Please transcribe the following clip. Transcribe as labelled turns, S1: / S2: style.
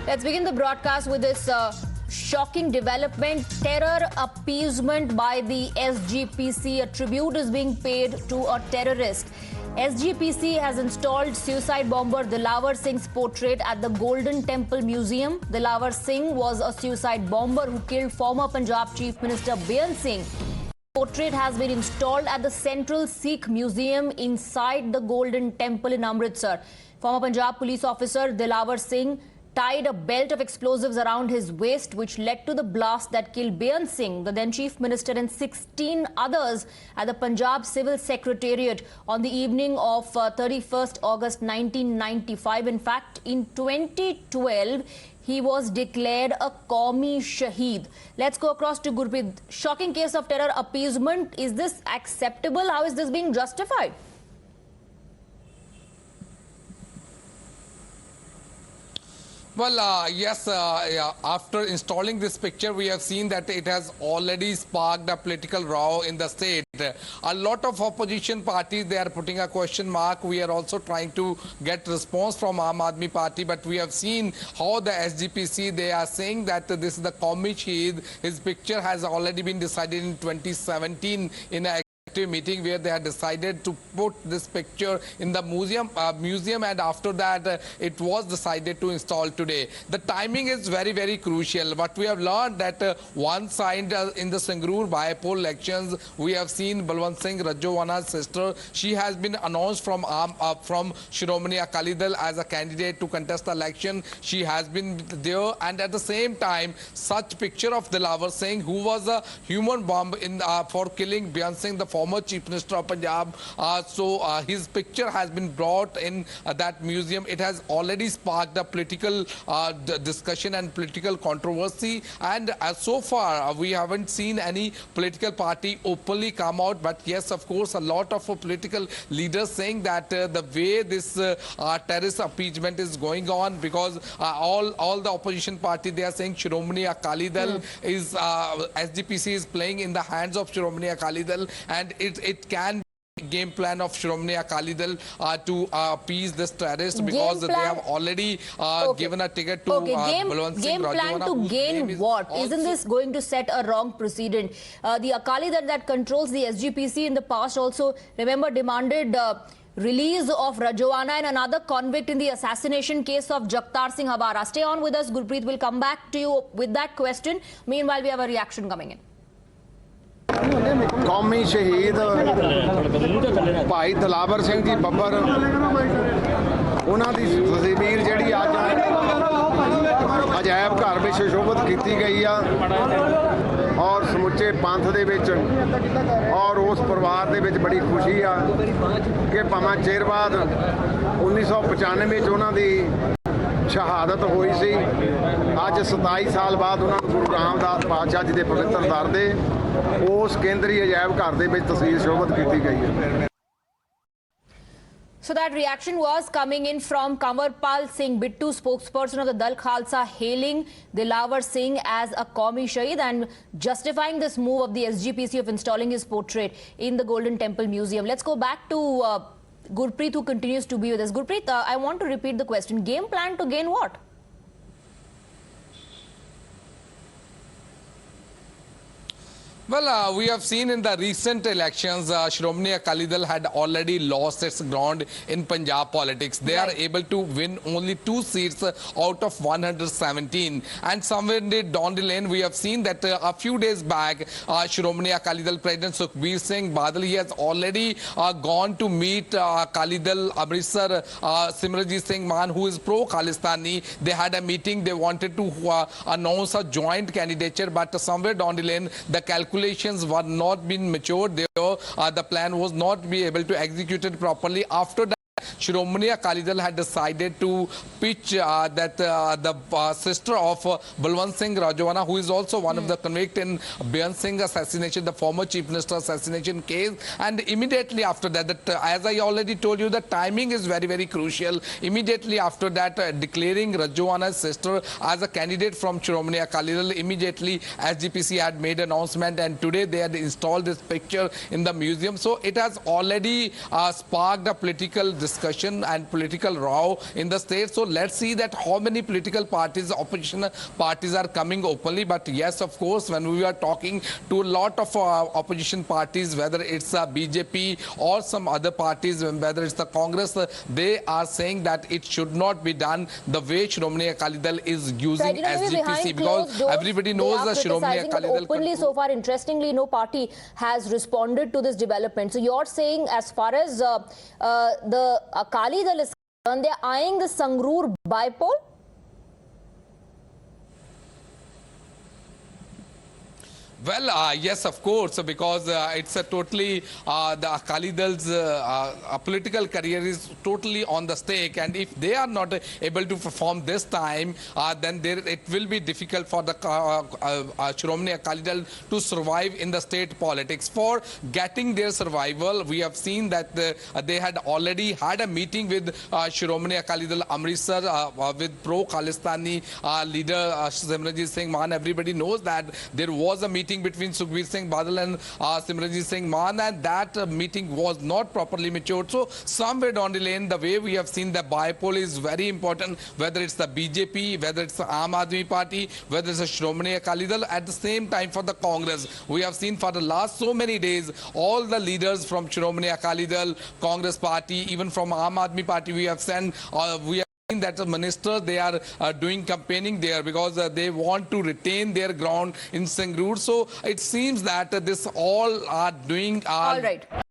S1: Let's begin the broadcast with this shocking development. Terror appeasement by the SGPC. A tribute is being paid to a terrorist. SGPC has installed suicide bomber Dilawar Singh's portrait at the Golden Temple Museum. Dilawar Singh was a suicide bomber who killed former Punjab Chief Minister Beant Singh. Portrait has been installed at the Central Sikh Museum inside the Golden Temple in Amritsar. Former Punjab Police officer Dilawar Singh tied a belt of explosives around his waist, which led to the blast that killed Beant Singh, the then Chief Minister, and 16 others at the Punjab Civil Secretariat on the evening of 31st August 1995. In fact, in 2012, he was declared a Qaumi Shaheed. Let's go across to Gurpreet. Shocking case of terror appeasement. Is this acceptable? How is this being justified?
S2: Well, yes, after installing this picture, we have seen that it has already sparked a political row in the state. A lot of opposition parties, they are putting a question mark. We are also trying to get response from Aam Aadmi Party, but we have seen how the SGPC, they are saying that this is the Qaumi Shaheed. His picture has already been decided in 2017 in a meeting where they had decided to put this picture in the museum, and after that it was decided to install today. The timing is very, very crucial. What we have learned that one side in the Sangrur bypoll elections, we have seen Balwant Singh Rajoana's sister. She has been announced from Shiromani Akali Dal as a candidate to contest the election. She has been there, and at the same time, such picture of Dilawar Singh, who was a human bomb in for killing Beant Singh, the former Chief Minister of Punjab. His picture has been brought in that museum. It has already sparked a political discussion and political controversy. And so far, we haven't seen any political party openly come out. But yes, of course, a lot of political leaders saying that the way this terrorist appeasement is going on, because all the opposition party, they are saying Shiromani Akali Dal is SGPC is playing in the hands of Shiromani Akali Dal, and it can be game plan of Shiromani Akali Dal to appease this terrorist, because they have already given a ticket to Balwant Singh Rajoana.
S1: Game plan to gain what? Isn't this going to set a wrong precedent? The Akali Dal that controls the SGPC in the past also, remember, demanded release of Rajoana and another convict in the assassination case of Jagtar Singh Habara. Stay on with us. Gurpreet will come back to you with that question. Meanwhile, we have a reaction coming in.
S3: कौमी शहीद भाई दिलावर सिंह जी बब्बर उन्हां दी तस्वीर जिहड़ी अज अजायब घर विच शोभत कीती गई आ और समुचे पंथ दे विच और उस परिवार दे विच बड़ी खुशी आ कि भावें चेर बाद 1995 च उन्हां दी शहादत हुई सी। अज 27 साल बाद उन्होंने गुरु रामदास पातशाह जी के पवित्र दर दे उस केंद्रीय अजायब घर दे विच तस्वीर शोभत की गई है।
S1: So that reaction was coming in from Kamaldeep Singh Bittu, spokesperson of the Dal Khalsa, hailing Dilawar Singh as a Qaumi Shaheed and justifying this move of the SGPC of installing his portrait in the Golden Temple Museum. Let's go back to Gurpreet, who continues to be with us. Gurpreet, I want to repeat the question. Game plan to gain what?
S2: Well, we have seen in the recent elections, Shiromani Akali Dal had already lost its ground in Punjab politics. They are able to win only 2 seats out of 117. And somewhere in the down the lane, we have seen that a few days back, Shiromani Akali Dal President Sukhbir Singh Badal, he has already gone to meet Akali Dal Amritsar, Simranjit Singh Mann, who is pro-Khalistani. They had a meeting. They wanted to announce a joint candidature, but somewhere down the lane, the calculations were not been matured. The plan was not be able to execute it properly. After that, Shiromani Akali Dal had decided to pitch the sister of Balwant Singh Rajoana, who is also one of the convicted in Beant Singh assassination, the former Chief Minister assassination case. And immediately after that, as I already told you, the timing is very, very crucial. Immediately after that, declaring Rajoana's sister as a candidate from Shiromani Akali Dal, immediately SGPC had made an announcement, and today they had installed this picture in the museum. So it has already sparked a political discussion discussion and political row in the state. So let's see that how many political parties, opposition parties are coming openly. But yes, of course, when we are talking to a lot of opposition parties, whether it's BJP or some other parties, whether it's the Congress, they are saying that it should not be done the way Shiromani Akali Dal is using SGPC, because everybody knows the Shiromani Akali Dal
S1: openly so far. Interestingly, no party has responded to this development. So you're saying, as far as the Akali Dal is concerned, they're eyeing the Sangrur bypoll?
S2: Well, yes, of course, because it's a totally, the Akali Dal's political career is totally on the stake, and if they are not able to perform this time, then it will be difficult for the Shiromani Akali Dal to survive in the state politics. For getting their survival, we have seen that they had already had a meeting with Shiromani Akali Dal Amritsar with pro-Khalistani leader Simranjit Singh Maan. Everybody knows that there was a meeting between Sukhbir Singh Badal and Simranjit Singh Maan, and that meeting was not properly matured. So somewhere down the lane, the way we have seen the bypoll is very important, whether it's the BJP, whether it's the Aam Aadmi Party, whether it's the Shiromani Akali Dal. At the same time, for the Congress, we have seen for the last so many days, all the leaders from Shiromani Akali Dal, Congress Party, even from Aam Aadmi Party, we have seen that the ministers, they are doing campaigning there because they want to retain their ground in Sangrur. So it seems that this all are doing.
S1: All right.